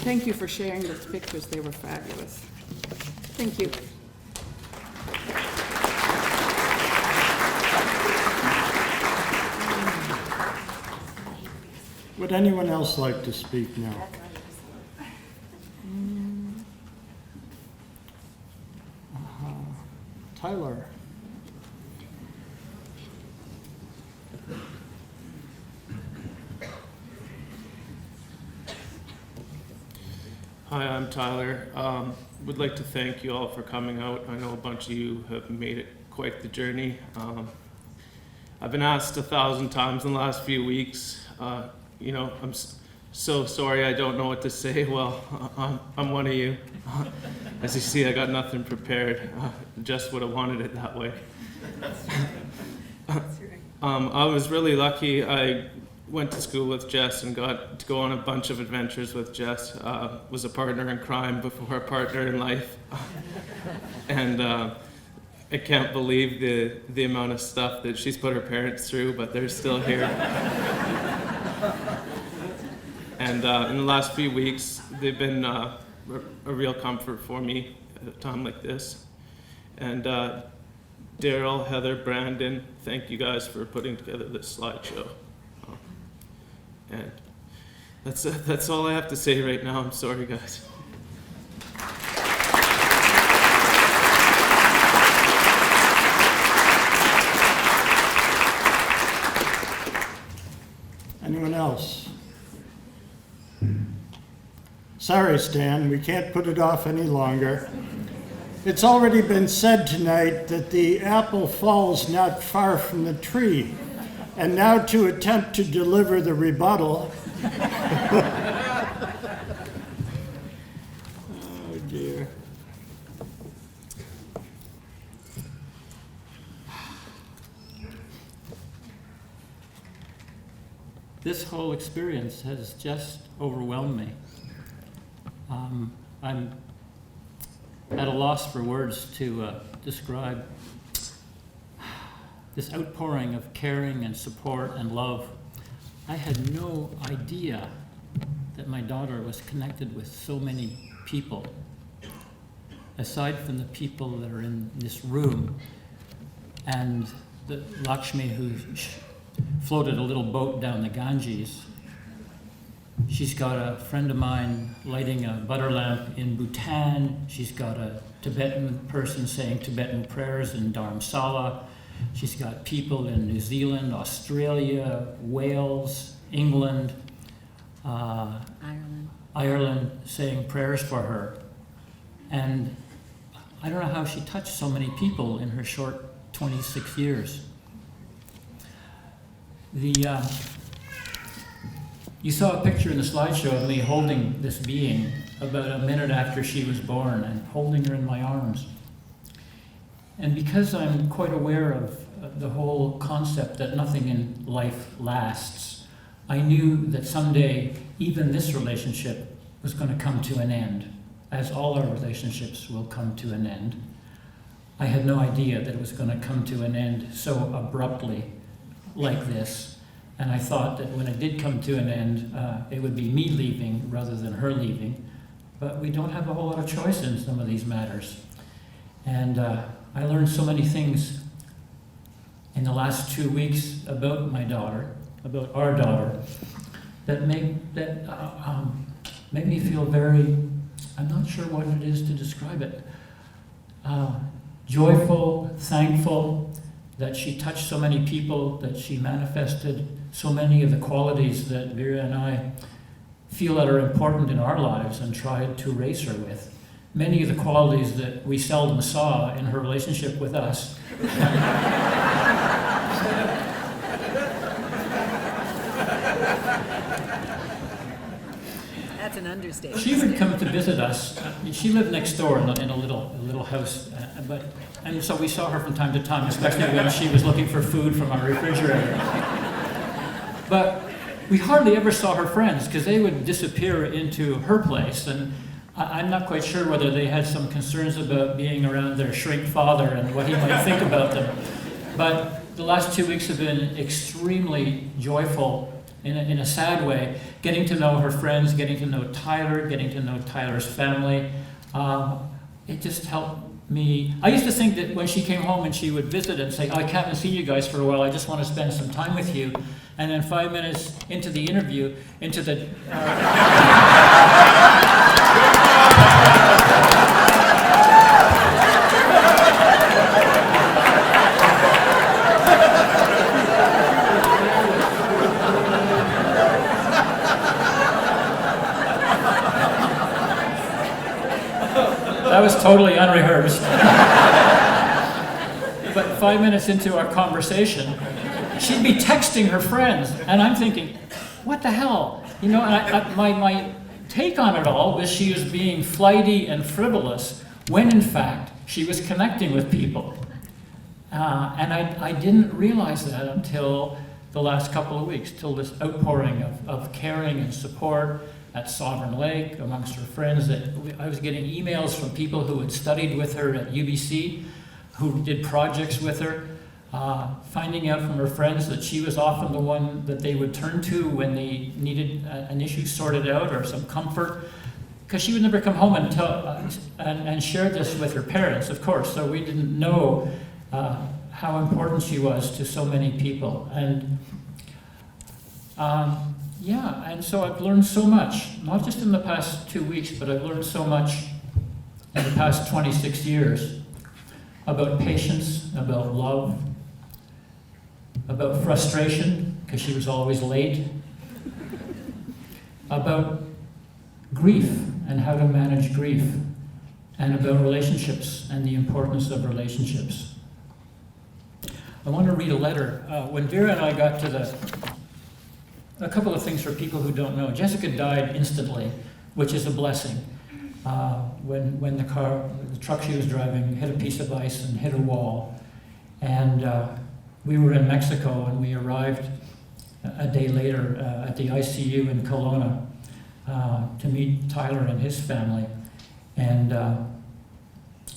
Thank you for sharing those pictures. They were fabulous. Thank you. Would anyone else like to speak now? Tyler. Hi, I'm Tyler. Would like to thank you all for coming out. I know a bunch of you have made it quite the journey. I've been asked 1,000 times in the last few weeks, I'm so sorry I don't know what to say. Well, I'm one of you. As you see, I got nothing prepared. Just would have wanted it that way. I was really lucky. I went to school with Jess and got to go on a bunch of adventures with Jess. Was a partner in crime before a partner in life. And I can't believe the amount of stuff that she's put her parents through, but they're still here. And And in the last few weeks, they've been a real comfort for me at a time like this. And Daryl, Heather, Brandon, thank you guys for putting together this slideshow. And that's all I have to say right now. I'm sorry, guys. Anyone else? Sorry, Stan, we can't put it off any longer. It's already been said tonight that the apple falls not far from the tree. And now to attempt to deliver the rebuttal. Oh dear. This whole experience has just overwhelmed me. I'm at a loss for words to describe this outpouring of caring and support and love. I had no idea that my daughter was connected with so many people. Aside from the people that are in this room and the Lakshmi who floated a little boat down the Ganges, she's got a friend of mine lighting a butter lamp in Bhutan. She's got a Tibetan person saying Tibetan prayers in Dharamsala. She's got people in New Zealand, Australia, Wales, England, Ireland saying prayers for her. And I don't know how she touched so many people in her short 26 years. You saw a picture in the slideshow of me holding this being about a minute after she was born and holding her in my arms. And because I'm quite aware of the whole concept that nothing in life lasts, I knew that someday even this relationship was going to come to an end, as all our relationships will come to an end. I had no idea that it was going to come to an end so abruptly like this. And I thought that when it did come to an end, it would be me leaving rather than her leaving. But we don't have a whole lot of choice in some of these matters. And I learned so many things in the last 2 weeks about my daughter, about our daughter, that made me feel very, I'm not sure what it is to describe it, joyful, thankful that she touched so many people, that she manifested so many of the qualities that Vera and I feel that are important in our lives and tried to raise her with. Many of the qualities that we seldom saw in her relationship with us. That's an understatement. She would come to visit us. She lived next door in a little house, and so we saw her from time to time, especially when she was looking for food from our refrigerator. But we hardly ever saw her friends because they would disappear into her place, and I'm not quite sure whether they had some concerns about being around their shrink father and what he might think about them. But the last 2 weeks have been extremely joyful in a sad way, getting to know her friends, getting to know Tyler, getting to know Tyler's family. It just helped me. I used to think that when she came home and she would visit and say, I haven't seen you guys for a while, I just want to spend some time with you. And then 5 minutes into the interview, into the... That was totally unrehearsed. But 5 minutes into our conversation, she'd be texting her friends, and I'm thinking, what the hell? You know, and my take on it all was she was being flighty and frivolous, when in fact she was connecting with people. And I didn't realize that until the last couple of weeks, till this outpouring of caring and support at Sovereign Lake amongst her friends. That I was getting emails from people who had studied with her at UBC, who did projects with her. finding out from her friends that she was often the one that they would turn to when they needed an issue sorted out or some comfort, because she would never come home and tell and share this with her parents, of course, so we didn't know how important she was to so many people. And yeah, and so I've learned so much, not just in the past 2 weeks, but I've learned so much in the past 26 years about patience, about love, about frustration, because she was always late, about grief and how to manage grief, and about relationships and the importance of relationships. I want to read a letter. When Vera and I got to a couple of things for people who don't know. Jessica died instantly, which is a blessing. When the truck she was driving hit a piece of ice and hit a wall. And we were in Mexico, and we arrived a day later at the ICU in Kelowna to meet Tyler and his family. And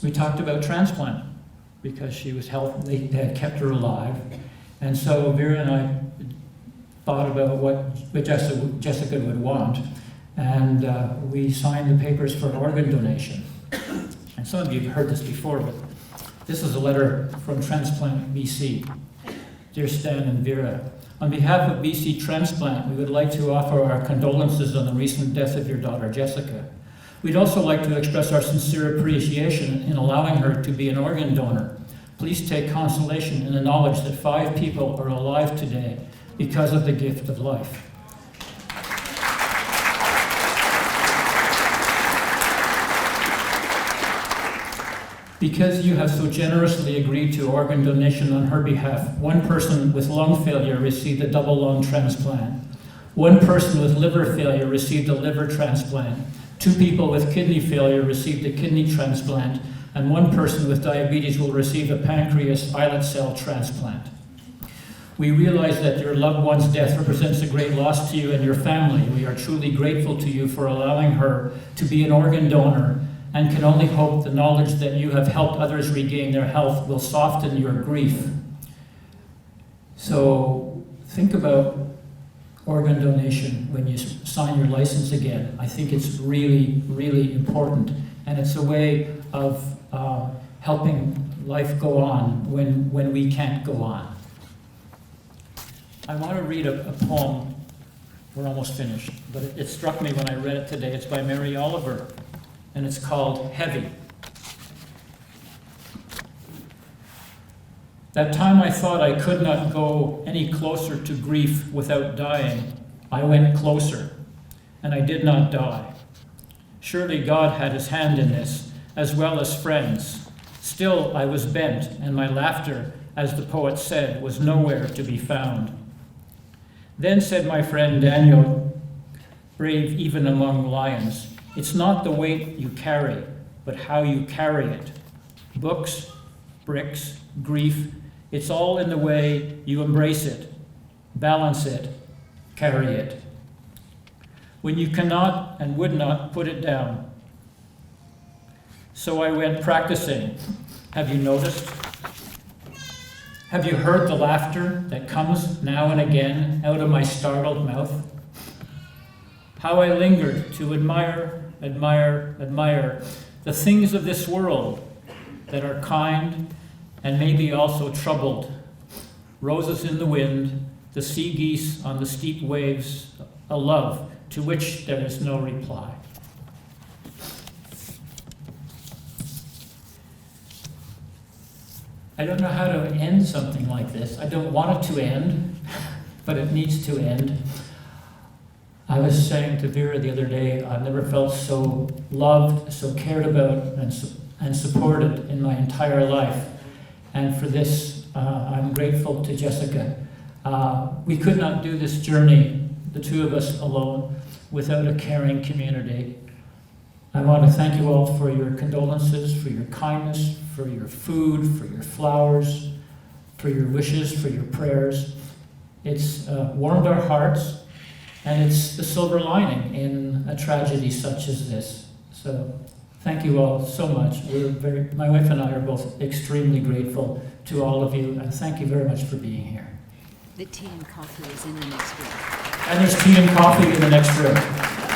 we talked about transplant because she was healthy, they had kept her alive. And so Vera and I thought about what Jessica would want. And we signed the papers for organ donation. And some of you have heard this before, but this is a letter from Transplant BC. Dear Stan and Vera, on behalf of BC Transplant, we would like to offer our condolences on the recent death of your daughter, Jessica. We'd also like to express our sincere appreciation in allowing her to be an organ donor. Please take consolation in the knowledge that 5 people are alive today because of the gift of life. Because you have so generously agreed to organ donation on her behalf, 1 person with lung failure received a double lung transplant. 1 person with liver failure received a liver transplant. 2 people with kidney failure received a kidney transplant. And 1 person with diabetes will receive a pancreas islet cell transplant. We realize that your loved one's death represents a great loss to you and your family. We are truly grateful to you for allowing her to be an organ donor, and can only hope the knowledge that you have helped others regain their health will soften your grief. So think about organ donation when you sign your license again. I think it's really, really important, and it's a way of helping life go on when we can't go on. I want to read a poem. We're almost finished, but it struck me when I read it today. It's by Mary Oliver, and it's called Heavy. That time I thought I could not go any closer to grief without dying, I went closer, and I did not die. Surely God had his hand in this, as well as friends. Still I was bent, and my laughter, as the poet said, was nowhere to be found. Then said my friend Daniel, brave even among lions, it's not the weight you carry, but how you carry it. Books, bricks, grief, it's all in the way you embrace it, balance it, carry it. When you cannot and would not put it down. So I went practicing. Have you noticed? Have you heard the laughter that comes now and again out of my startled mouth? How I lingered to admire the things of this world that are kind and maybe also troubled. Roses in the wind, the sea geese on the steep waves, a love to which there is no reply. I don't know how to end something like this. I don't want it to end, but it needs to end. I was saying to Vera the other day, I've never felt so loved, so cared about, and supported in my entire life. And for this, I'm grateful to Jessica. We could not do this journey, the 2 of us alone, without a caring community. I want to thank you all for your condolences, for your kindness, for your food, for your flowers, for your wishes, for your prayers. It's warmed our hearts, and it's the silver lining in a tragedy such as this. So Thank you all so much. My wife and I are both extremely grateful to all of you, and thank you very much for being here. The tea and coffee is in the next room. And there's tea and coffee in the next room.